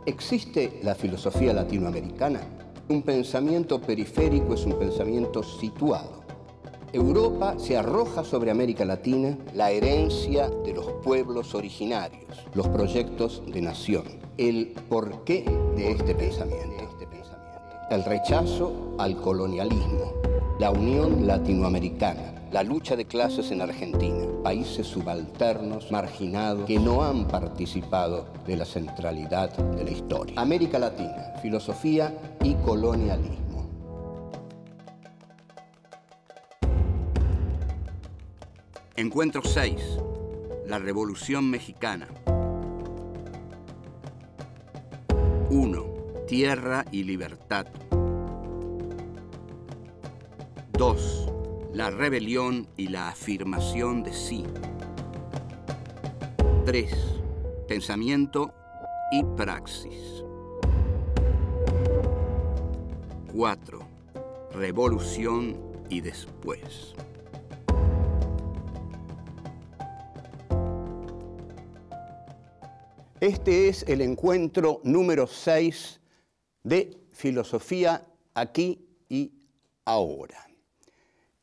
¿Existe la filosofía latinoamericana? Un pensamiento periférico es un pensamiento situado. Europa se arroja sobre América Latina la herencia de los pueblos originarios, los proyectos de nación, el porqué de este pensamiento, el rechazo al colonialismo, la unión latinoamericana, la lucha de clases en Argentina, países subalternos, marginados, que no han participado de la centralidad de la historia. América Latina, filosofía y colonialismo. Encuentro 6. La Revolución Mexicana. 1. Tierra y libertad. 2. La rebelión y la afirmación de sí. 3. Pensamiento y praxis. 4. Revolución y después. Este es el encuentro número 6 de Filosofía aquí y ahora.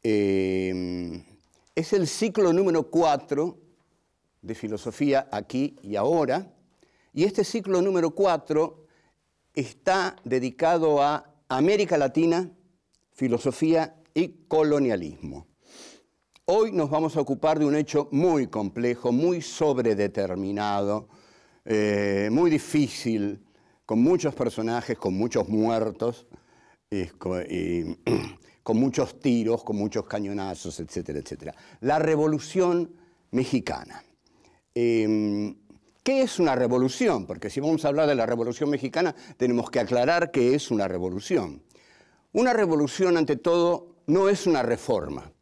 Es el ciclo número 4 de Filosofía aquí y ahora, y este ciclo número 4 está dedicado a América Latina, filosofía y colonialismo. Hoy nos vamos a ocupar de un hecho muy complejo, muy sobredeterminado, muy difícil, con muchos personajes, con muchos muertos, con muchos tiros, con muchos cañonazos, etcétera, etcétera. La Revolución Mexicana. ¿Qué es una revolución? Porque si vamos a hablar de la Revolución Mexicana, tenemos que aclarar qué es una revolución. Una revolución, ante todo, no es una reforma.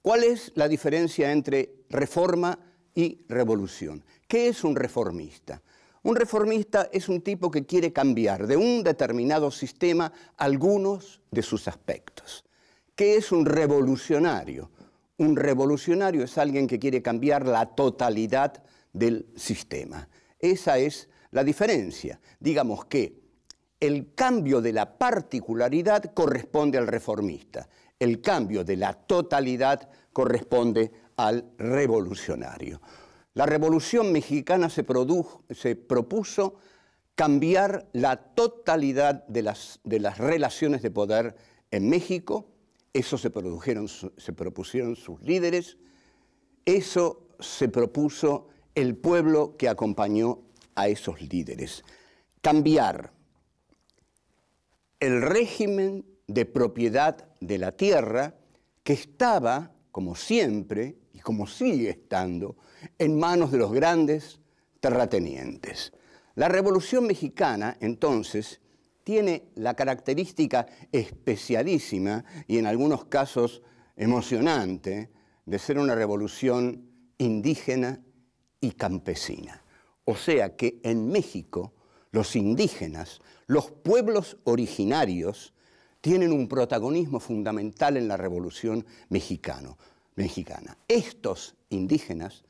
¿Cuál es la diferencia entre reforma y revolución? ¿Qué es un reformista? Un reformista es un tipo que quiere cambiar de un determinado sistema algunos de sus aspectos. ¿Qué es un revolucionario? Un revolucionario es alguien que quiere cambiar la totalidad del sistema. Esa es la diferencia. Digamos que el cambio de la particularidad corresponde al reformista. El cambio de la totalidad corresponde al revolucionario. La Revolución Mexicana se propuso cambiar la totalidad de las relaciones de poder en México. Eso se propusieron sus líderes, eso se propuso el pueblo que acompañó a esos líderes. Cambiar el régimen de propiedad de la tierra que estaba, como siempre, y como sigue estando, en manos de los grandes terratenientes. La Revolución Mexicana, entonces, tiene la característica especialísima y en algunos casos emocionante de ser una revolución indígena y campesina. O sea que en México los indígenas, los pueblos originarios, tienen un protagonismo fundamental en la Revolución Mexicana. Estos indígenas,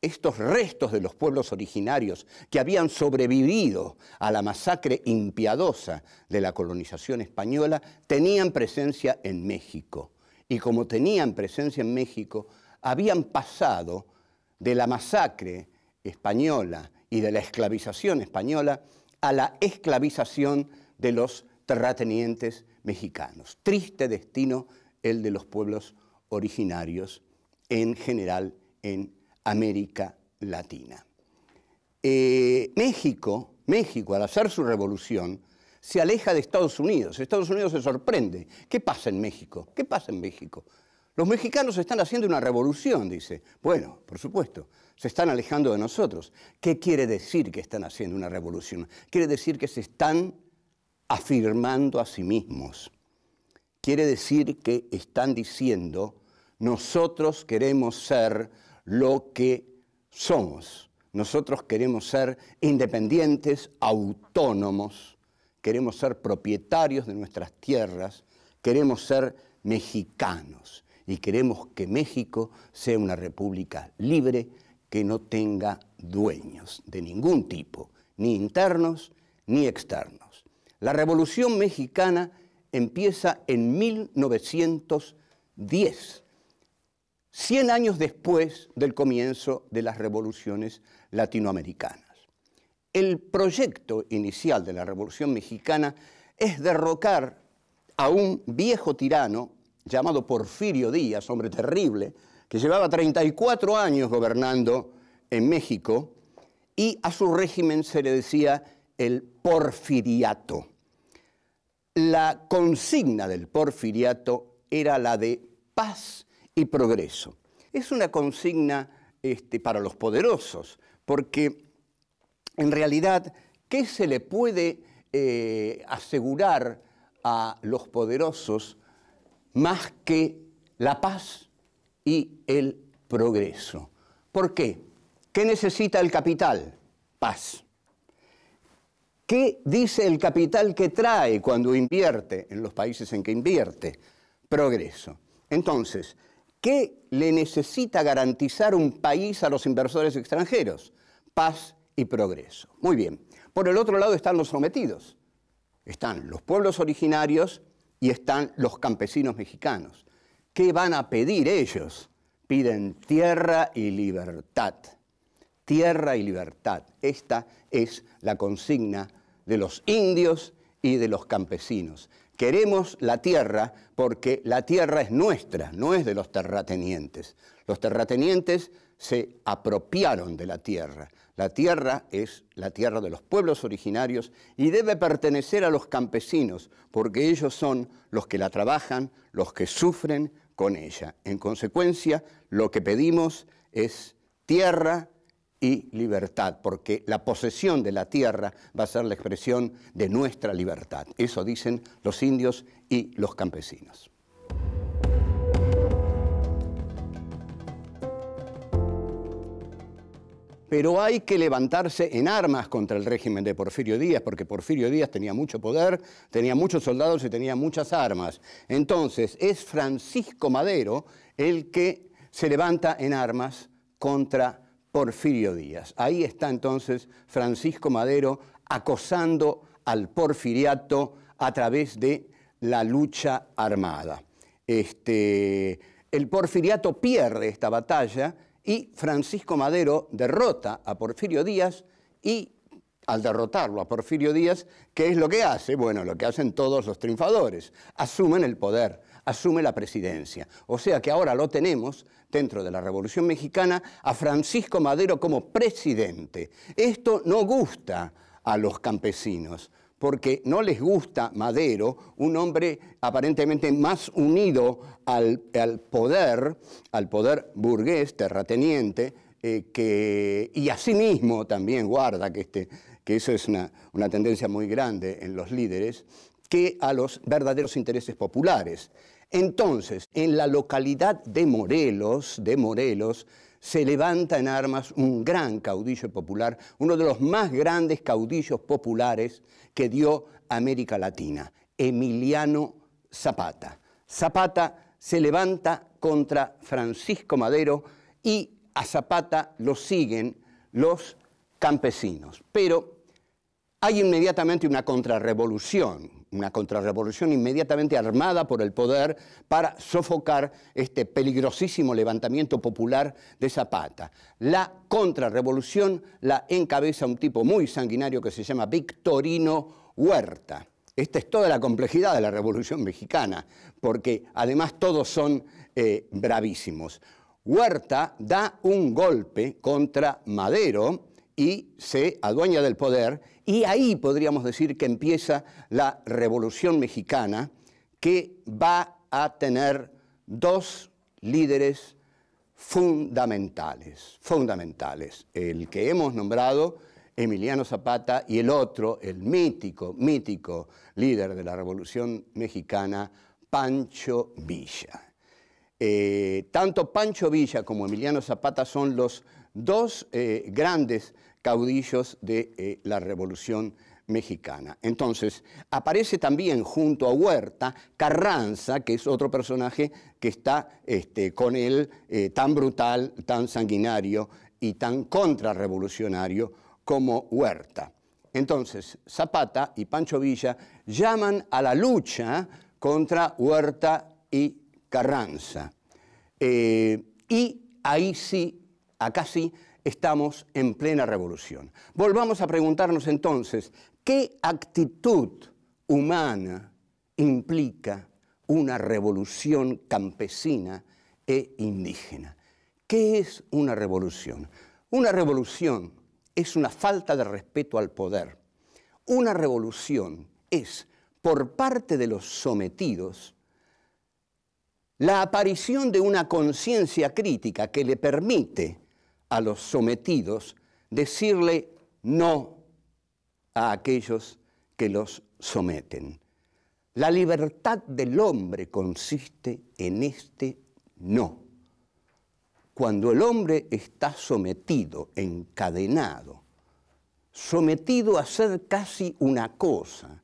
estos restos de los pueblos originarios que habían sobrevivido a la masacre impiadosa de la colonización española, tenían presencia en México. Y como tenían presencia en México, habían pasado de la masacre española y de la esclavización española a la esclavización de los terratenientes mexicanos. Triste destino el de los pueblos originarios en general en América Latina. México, al hacer su revolución, se aleja de Estados Unidos. Estados Unidos se sorprende. ¿Qué pasa en México? ¿Qué pasa en México? Los mexicanos están haciendo una revolución, dice. Bueno, por supuesto, se están alejando de nosotros. ¿Qué quiere decir que están haciendo una revolución? Quiere decir que se están afirmando a sí mismos. Quiere decir que están diciendo, nosotros queremos ser lo que somos. Nosotros queremos ser independientes, autónomos, queremos ser propietarios de nuestras tierras, queremos ser mexicanos y queremos que México sea una república libre que no tenga dueños de ningún tipo, ni internos ni externos. La Revolución Mexicana empieza en 1910, 100 años después del comienzo de las revoluciones latinoamericanas. El proyecto inicial de la Revolución Mexicana es derrocar a un viejo tirano llamado Porfirio Díaz, hombre terrible, que llevaba 34 años gobernando en México, y a su régimen se le decía el porfiriato. La consigna del porfiriato era la de paz y progreso. Es una consigna para los poderosos, porque en realidad, ¿qué se le puede asegurar a los poderosos más que la paz y el progreso? ¿Por qué? ¿Qué necesita el capital? Paz. ¿Qué dice el capital que trae cuando invierte en los países en que invierte? Progreso. Entonces, ¿qué le necesita garantizar un país a los inversores extranjeros? Paz y progreso. Muy bien. Por el otro lado están los sometidos. Están los pueblos originarios y están los campesinos mexicanos. ¿Qué van a pedir ellos? Piden tierra y libertad. Tierra y libertad. Esta es la consigna de los indios y de los campesinos. Queremos la tierra porque la tierra es nuestra, no es de los terratenientes. Los terratenientes se apropiaron de la tierra. La tierra es la tierra de los pueblos originarios y debe pertenecer a los campesinos porque ellos son los que la trabajan, los que sufren con ella. En consecuencia, lo que pedimos es tierra y libertad, porque la posesión de la tierra va a ser la expresión de nuestra libertad. Eso dicen los indios y los campesinos. Pero hay que levantarse en armas contra el régimen de Porfirio Díaz, porque Porfirio Díaz tenía mucho poder, tenía muchos soldados y tenía muchas armas. Entonces es Francisco Madero el que se levanta en armas contra Porfirio Díaz. Ahí está entonces Francisco Madero acosando al porfiriato a través de la lucha armada. El porfiriato pierde esta batalla y Francisco Madero derrota a Porfirio Díaz y al derrotarlo a Porfirio Díaz, ¿qué es lo que hace? Bueno, lo que hacen todos los triunfadores, asumen el poder, asume la presidencia. O sea que ahora lo tenemos dentro de la Revolución Mexicana a Francisco Madero como presidente. Esto no gusta a los campesinos, porque no les gusta Madero, un hombre aparentemente más unido al poder burgués, terrateniente, y asimismo también guarda que eso es una tendencia muy grande en los líderes, que a los verdaderos intereses populares. Entonces, en la localidad de Morelos, se levanta en armas un gran caudillo popular, uno de los más grandes caudillos populares que dio América Latina, Emiliano Zapata. Zapata se levanta contra Francisco Madero y a Zapata lo siguen los campesinos. Pero hay inmediatamente una contrarrevolución inmediatamente armada por el poder para sofocar este peligrosísimo levantamiento popular de Zapata. La contrarrevolución la encabeza un tipo muy sanguinario que se llama Victorino Huerta. Esta es toda la complejidad de la Revolución Mexicana, porque además todos son bravísimos. Huerta da un golpe contra Madero y se adueña del poder, y ahí podríamos decir que empieza la Revolución Mexicana, que va a tener dos líderes fundamentales. El que hemos nombrado, Emiliano Zapata, y el otro, el mítico líder de la Revolución Mexicana, Pancho Villa. Tanto Pancho Villa como Emiliano Zapata son los dos grandes caudillos de la Revolución Mexicana. Entonces, aparece también junto a Huerta Carranza, que es otro personaje que está con él tan brutal, tan sanguinario y tan contrarrevolucionario como Huerta. Entonces, Zapata y Pancho Villa llaman a la lucha contra Huerta y Carranza. Y ahí sí, acá sí, estamos en plena revolución. Volvamos a preguntarnos entonces, ¿qué actitud humana implica una revolución campesina e indígena? ¿Qué es una revolución? Una revolución es una falta de respeto al poder. Una revolución es, por parte de los sometidos, la aparición de una conciencia crítica que le permite a los sometidos decirle no a aquellos que los someten. La libertad del hombre consiste en este no. Cuando el hombre está sometido, encadenado, sometido a ser casi una cosa,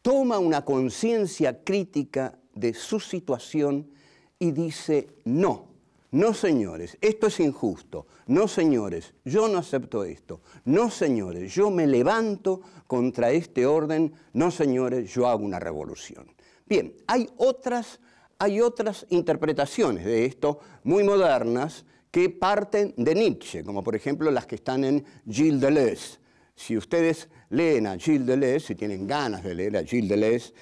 toma una conciencia crítica de su situación y dice no. No, señores, esto es injusto. No, señores, yo no acepto esto. No, señores, yo me levanto contra este orden. No, señores, yo hago una revolución. Bien, hay otras interpretaciones de esto muy modernas que parten de Nietzsche, como por ejemplo las que están en Gilles Deleuze. Si ustedes leen a Gilles Deleuze, si tienen ganas de leer a Gilles Deleuze,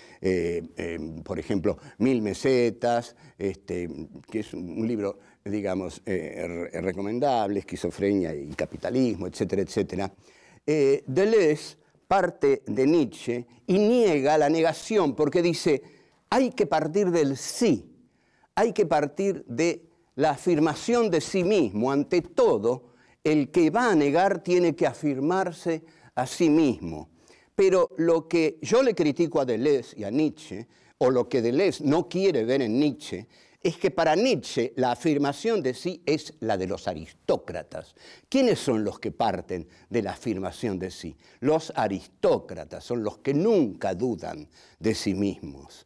por ejemplo, 1000 mesetas, que es un libro, digamos, recomendable, Esquizofrenia y capitalismo, etcétera, etcétera. Deleuze parte de Nietzsche y niega la negación porque dice, hay que partir del sí, hay que partir de la afirmación de sí mismo. Ante todo, el que va a negar tiene que afirmarse a sí mismo. Pero lo que yo le critico a Deleuze y a Nietzsche, o lo que Deleuze no quiere ver en Nietzsche, es que para Nietzsche la afirmación de sí es la de los aristócratas. ¿Quiénes son los que parten de la afirmación de sí? Los aristócratas son los que nunca dudan de sí mismos.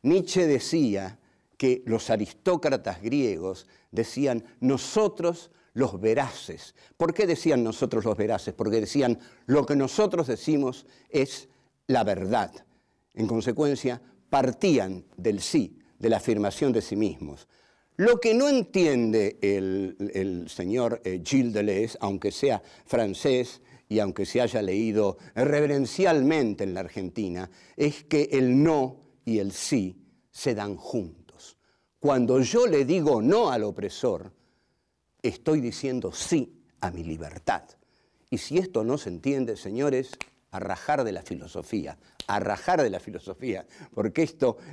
Nietzsche decía que los aristócratas griegos decían nosotros los veraces. ¿Por qué decían nosotros los veraces? Porque decían lo que nosotros decimos es la verdad. En consecuencia, partían del sí, de la afirmación de sí mismos. Lo que no entiende el señor Gilles Deleuze, aunque sea francés y aunque se haya leído reverencialmente en la Argentina, es que el no y el sí se dan juntos. Cuando yo le digo no al opresor, estoy diciendo sí a mi libertad. Y si esto no se entiende, señores, a rajar de la filosofía, porque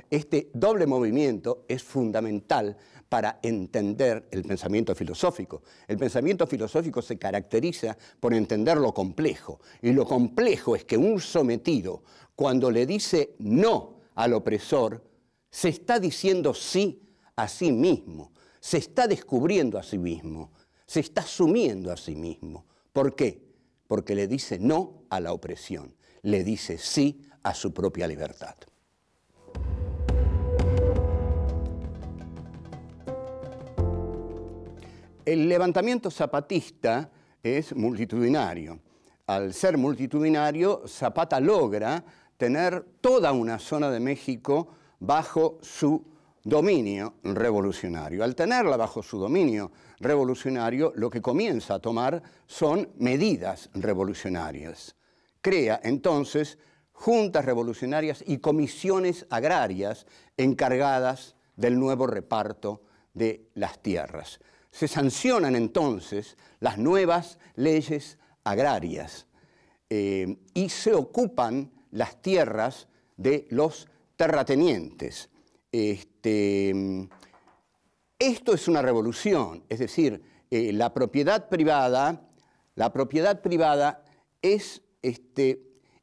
este doble movimiento es fundamental para entender el pensamiento filosófico. El pensamiento filosófico se caracteriza por entender lo complejo, y lo complejo es que un sometido, cuando le dice no al opresor, se está diciendo sí a sí mismo, se está descubriendo a sí mismo, se está asumiendo a sí mismo. ¿Por qué? Porque le dice no a la opresión, le dice sí a su propia libertad. El levantamiento zapatista es multitudinario. Al ser multitudinario, Zapata logra tener toda una zona de México bajo su dominio revolucionario. Al tenerla bajo su dominio revolucionario, lo que comienza a tomar son medidas revolucionarias. Crea entonces juntas revolucionarias y comisiones agrarias encargadas del nuevo reparto de las tierras. Se sancionan entonces las nuevas leyes agrarias y se ocupan las tierras de los terratenientes. Esto es una revolución, es decir, la propiedad privada es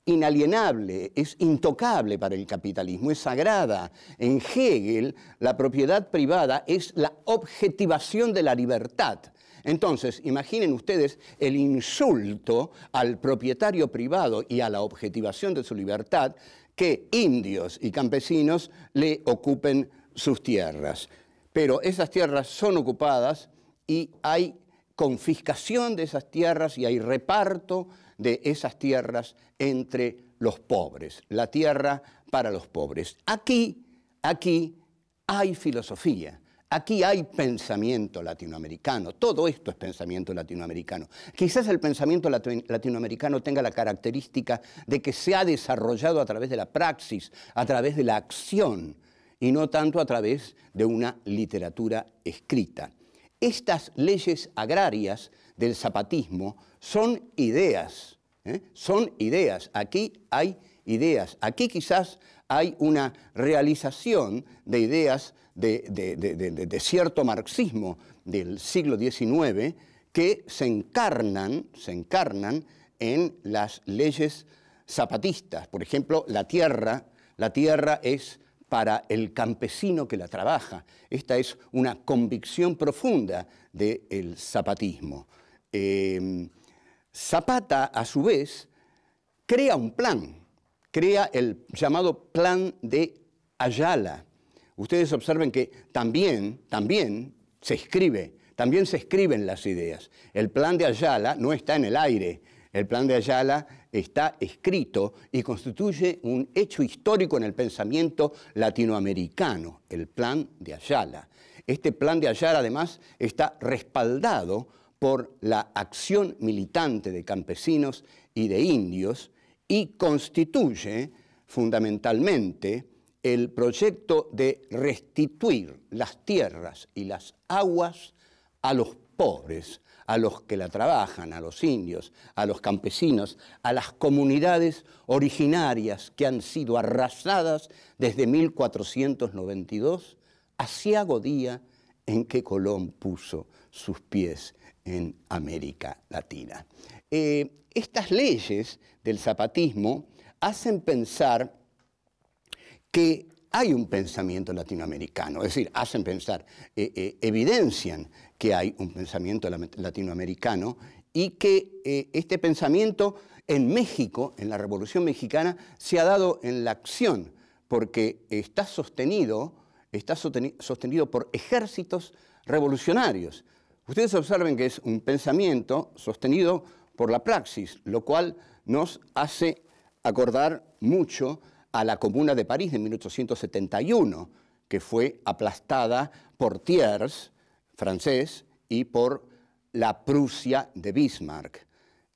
inalienable, es intocable para el capitalismo, es sagrada. En Hegel, la propiedad privada es la objetivación de la libertad. Entonces, imaginen ustedes el insulto al propietario privado y a la objetivación de su libertad que indios y campesinos le ocupen sus tierras. Pero esas tierras son ocupadas y hay confiscación de esas tierras y hay reparto de esas tierras entre los pobres, la tierra para los pobres. Aquí hay filosofía, aquí hay pensamiento latinoamericano, todo esto es pensamiento latinoamericano. Quizás el pensamiento latinoamericano tenga la característica de que se ha desarrollado a través de la praxis, a través de la acción, y no tanto a través de una literatura escrita. Estas leyes agrarias del zapatismo son ideas, son ideas. Aquí hay ideas. Aquí quizás hay una realización de ideas de cierto marxismo del siglo XIX que se encarnan en las leyes zapatistas. Por ejemplo, la tierra es para el campesino que la trabaja. Esta es una convicción profunda del zapatismo. Zapata, a su vez, crea un plan, crea el llamado Plan de Ayala. Ustedes observen que también se escriben las ideas. El Plan de Ayala no está en el aire. El Plan de Ayala está escrito y constituye un hecho histórico en el pensamiento latinoamericano, el Plan de Ayala. Este Plan de Ayala, además, está respaldado por la acción militante de campesinos y de indios y constituye fundamentalmente el proyecto de restituir las tierras y las aguas a los pobres, a los que la trabajan, a los indios, a los campesinos, a las comunidades originarias que han sido arrasadas desde 1492, aciago día en que Colón puso sus pies en América Latina. Estas leyes del zapatismo hacen pensar que hay un pensamiento latinoamericano, es decir, hacen pensar, evidencian que hay un pensamiento latinoamericano y que este pensamiento en México, en la Revolución Mexicana, se ha dado en la acción, porque está sostenido por ejércitos revolucionarios. Ustedes observen que es un pensamiento sostenido por la praxis, lo cual nos hace acordar mucho a la Comuna de París de 1871, que fue aplastada por Thiers, francés, y por la Prusia de Bismarck,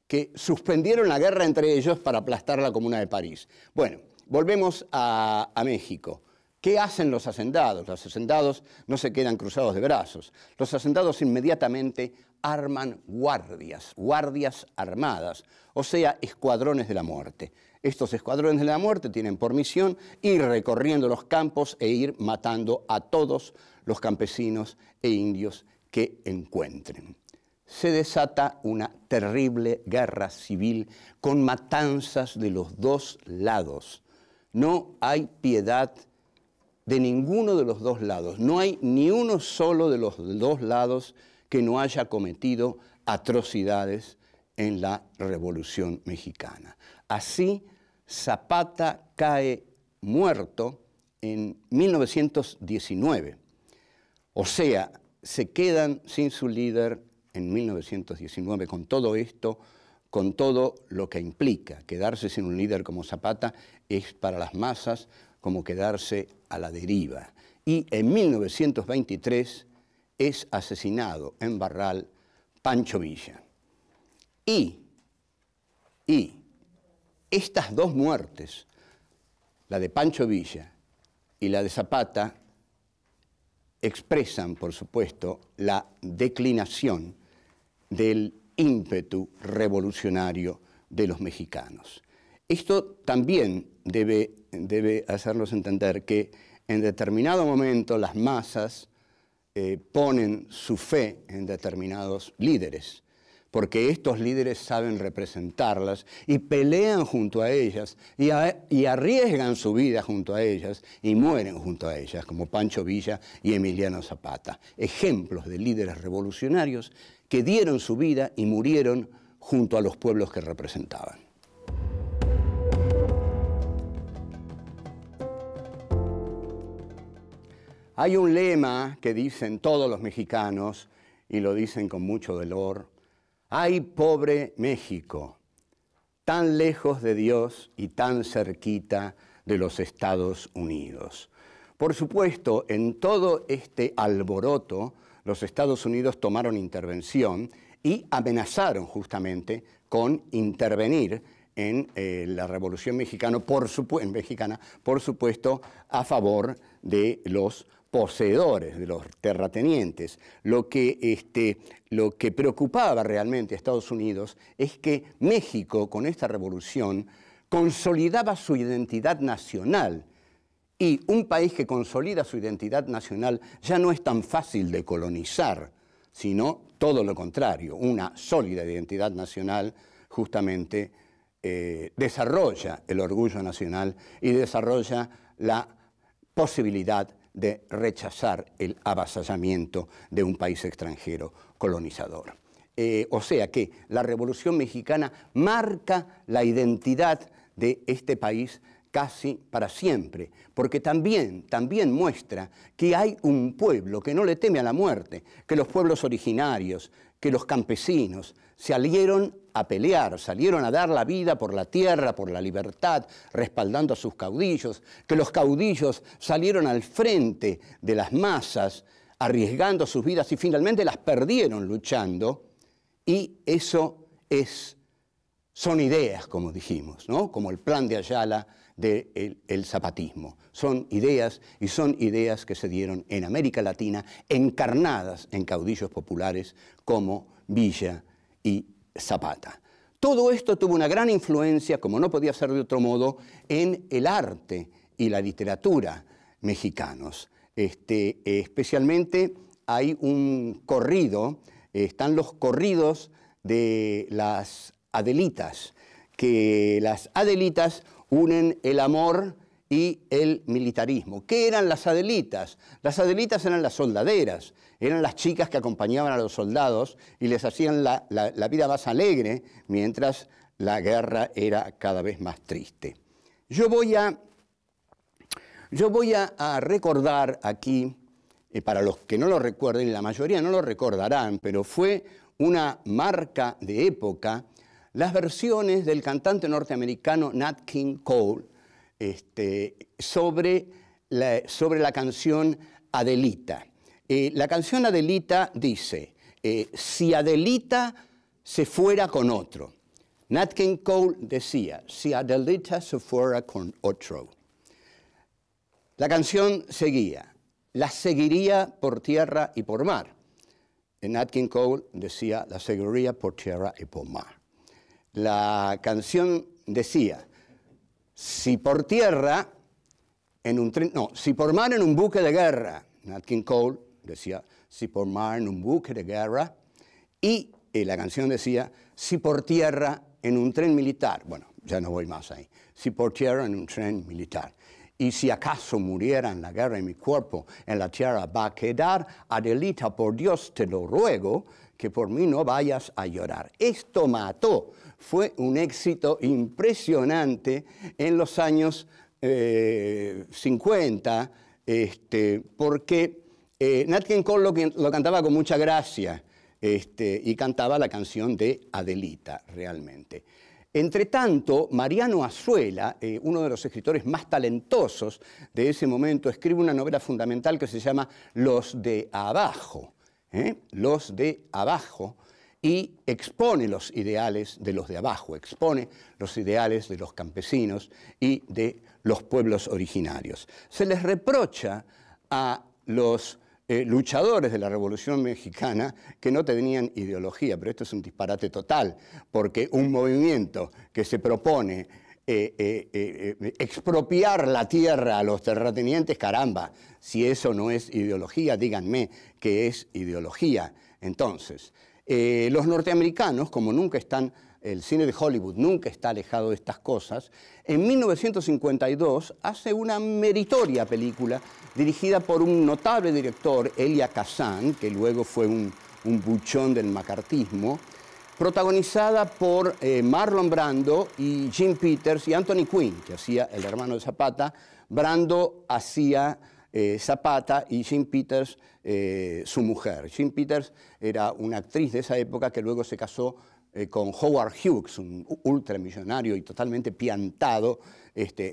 que suspendieron la guerra entre ellos para aplastar la Comuna de París. Bueno, volvemos a México. ¿Qué hacen los hacendados? Los hacendados no se quedan cruzados de brazos. Los hacendados inmediatamente arman guardias armadas, o sea, escuadrones de la muerte. Estos escuadrones de la muerte tienen por misión ir recorriendo los campos e ir matando a todos los campesinos e indios que encuentren. Se desata una terrible guerra civil con matanzas de los dos lados. No hay piedad de ninguno de los dos lados. No hay ni uno solo de los dos lados que no haya cometido atrocidades en la Revolución Mexicana. Así, Zapata cae muerto en 1919. O sea, se quedan sin su líder en 1919 con todo esto, con todo lo que implica. Quedarse sin un líder como Zapata es para las masas como quedarse a la deriva. Y en 1923 es asesinado en Barral Pancho Villa. Y estas dos muertes, la de Pancho Villa y la de Zapata, expresan, por supuesto, la declinación del ímpetu revolucionario de los mexicanos. Esto también debe hacernos entender que en determinado momento las masas ponen su fe en determinados líderes, porque estos líderes saben representarlas y pelean junto a ellas y arriesgan su vida junto a ellas y mueren junto a ellas, como Pancho Villa y Emiliano Zapata, ejemplos de líderes revolucionarios que dieron su vida y murieron junto a los pueblos que representaban. Hay un lema que dicen todos los mexicanos y lo dicen con mucho dolor. ¡Ay, pobre México! Tan lejos de Dios y tan cerquita de los Estados Unidos. Por supuesto, en todo este alboroto, los Estados Unidos tomaron intervención y amenazaron justamente con intervenir en la Revolución Mexicana, por supuesto, a favor de los poseedores, de los terratenientes. Lo que preocupaba realmente a Estados Unidos es que México, con esta revolución, consolidaba su identidad nacional. Y un país que consolida su identidad nacional ya no es tan fácil de colonizar, sino todo lo contrario. Una sólida identidad nacional justamente desarrolla el orgullo nacional y desarrolla la posibilidad de rechazar el avasallamiento de un país extranjero colonizador. O sea que la Revolución Mexicana marca la identidad de este país casi para siempre, porque también muestra que hay un pueblo que no le teme a la muerte, que los pueblos originarios, que los campesinos salieron a pelear, salieron a dar la vida por la tierra, por la libertad, respaldando a sus caudillos, que los caudillos salieron al frente de las masas, arriesgando sus vidas y finalmente las perdieron luchando, y eso son ideas, como dijimos, ¿no? Como el plan de Ayala del zapatismo. Son ideas que se dieron en América Latina, encarnadas en caudillos populares como Villa y Zapata. Todo esto tuvo una gran influencia, como no podía ser de otro modo, en el arte y la literatura mexicanos. Especialmente hay un corrido, están los corridos de las Adelitas, que las Adelitas unen el amor y el militarismo. ¿Qué eran las Adelitas? Las Adelitas eran las soldaderas, eran las chicas que acompañaban a los soldados y les hacían la vida más alegre mientras la guerra era cada vez más triste. Yo voy a recordar aquí, para los que no lo recuerden, y la mayoría no lo recordarán, pero fue una marca de época, las versiones del cantante norteamericano Nat King Cole sobre la canción Adelita. La canción Adelita dice, si Adelita se fuera con otro. Nat King Cole decía, si Adelita se fuera con otro. La canción seguía, la seguiría por tierra y por mar. Nat King Cole decía, la seguiría por tierra y por mar. La canción decía, si por tierra, si por mar en un buque de guerra. Nat King Cole decía, si por mar en un buque de guerra. Y la canción decía, si por tierra en un tren militar. Bueno, ya no voy más ahí. Si por tierra en un tren militar. Y si acaso muriera en la guerra y mi cuerpo en la tierra va a quedar, Adelita, por Dios te lo ruego, que por mí no vayas a llorar. Esto mató. Fue un éxito impresionante en los años 50, porque Nat King Cole lo cantaba con mucha gracia y cantaba la canción de Adelita, realmente. Entre tanto, Mariano Azuela, uno de los escritores más talentosos de ese momento, escribe una novela fundamental que se llama Los de Abajo. Los de Abajo, y expone los ideales de los de abajo, expone los ideales de los campesinos y de los pueblos originarios. Se les reprocha a los luchadores de la Revolución Mexicana que no tenían ideología, pero esto es un disparate total, porque un movimiento que se propone expropiar la tierra a los terratenientes, caramba, si eso no es ideología, díganme qué es ideología. Entonces, los norteamericanos, como nunca están, el cine de Hollywood nunca está alejado de estas cosas, en 1952 hace una meritoria película dirigida por un notable director, Elia Kazan, que luego fue un buchón del macartismo, protagonizada por Marlon Brando y Jim Peters y Anthony Quinn, que hacía el hermano de Zapata. Brando hacía Zapata y Jean Peters, su mujer. Jean Peters era una actriz de esa época que luego se casó con Howard Hughes, un ultramillonario y totalmente piantado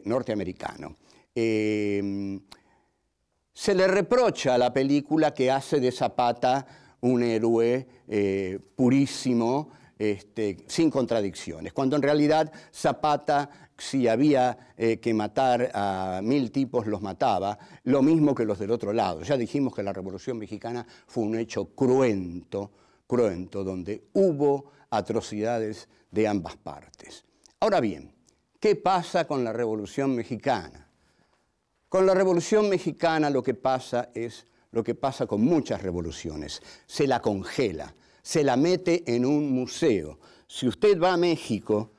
norteamericano. Se le reprocha a la película que hace de Zapata un héroe purísimo, sin contradicciones, cuando en realidad Zapata, si había que matar a 1000 tipos, los mataba, lo mismo que los del otro lado. Ya dijimos que la Revolución Mexicana fue un hecho cruento, donde hubo atrocidades de ambas partes. Ahora bien, ¿qué pasa con la Revolución Mexicana? Con la Revolución Mexicana lo que pasa es lo que pasa con muchas revoluciones. Se la congela, se la mete en un museo. Si usted va a México,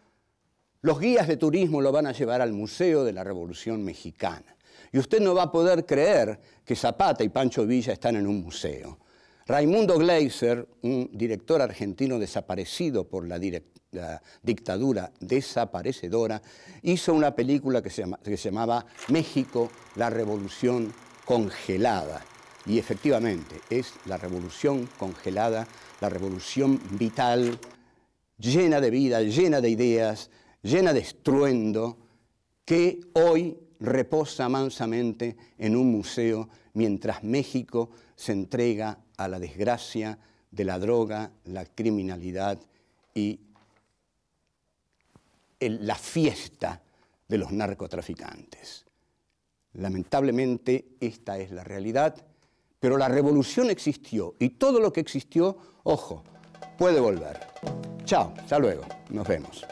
los guías de turismo lo van a llevar al Museo de la Revolución Mexicana. Y usted no va a poder creer que Zapata y Pancho Villa están en un museo. Raimundo Gleiser, un director argentino desaparecido por la dictadura desaparecedora, hizo una película que se llamaba México, la Revolución Congelada. Y efectivamente es la revolución congelada, la revolución vital, llena de vida, llena de ideas, llena de estruendo, que hoy reposa mansamente en un museo mientras México se entrega a la desgracia de la droga, la criminalidad y la fiesta de los narcotraficantes. Lamentablemente esta es la realidad, pero la revolución existió y todo lo que existió, ojo, puede volver. Chao, hasta luego, nos vemos.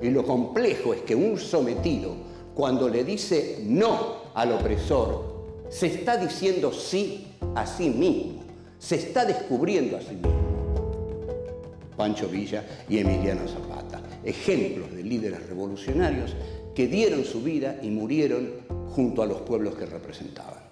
Y lo complejo es que un sometido, cuando le dice no al opresor, se está diciendo sí a sí mismo, se está descubriendo a sí mismo. Pancho Villa y Emiliano Zapata, ejemplos de líderes revolucionarios que dieron su vida y murieron junto a los pueblos que representaban.